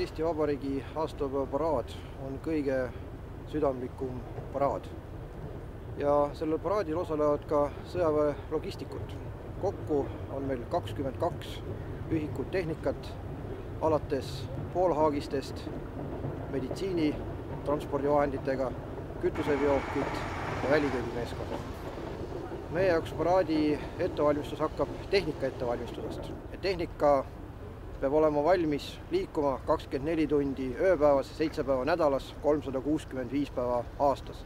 Eesti Vabariigi aastapäeva paraad on kõige südamlikum paraad. Ja sellel paraadil osalevad ka sõjaväe logistikud. Kokku on meil 22 ühikut tehnikat, alates poolhaagistest, meditsiini, transpordivahenditega, kütuseveokid ja välitöögimeeskond. Meie jaoks paraadi ettevalmistus hakkab tehnika ettevalmistusest. Tehnika peab olema valmis liikuma 24 tundi ööpäevas, 7 päeva nädalas, 365 päeva aastas.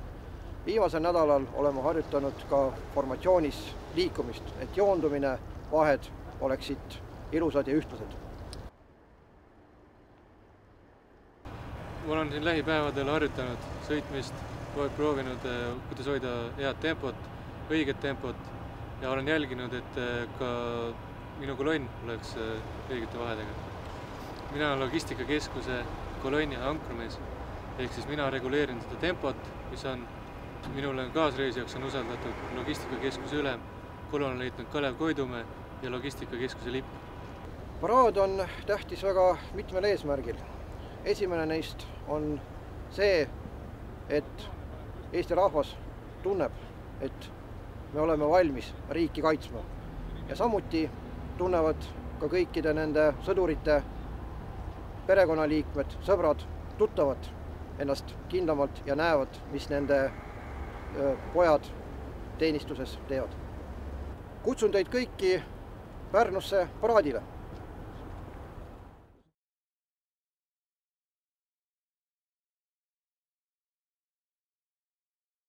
Viimasel nädalal oleme harjutanud ka formatsioonis liikumist, et joondumine, vahed oleksid ilusad ja ühtlased. Ma olen siin lähipäevadel harjutanud sõitmist, proovinud, kuidas hoida head tempot, õiget tempot ja olen jälginud, et ka minu kolonn oleks õigete vahedega. Mina olen logistikakeskuse kolonni ankrumees, ehk siis mina reguleerin seda tempot, mis on minule kaasreisijaks on usaldatud logistikakeskuse ülem, kolonelleitnant Kalev Koidumäe ja logistikakeskuse lipp. Paraad on tähtis väga mitmel eesmärgil. Esimene neist on see, et Eesti rahvas tunneb, et me oleme valmis riiki kaitsma ja samuti tunnevad ka kõikide nende sõdurite perekonnaliikmed, sõbrad, tuttavad ennast kindlamalt ja näevad, mis nende pojad teenistuses teevad. Kutsun teid kõiki Pärnusse paraadile.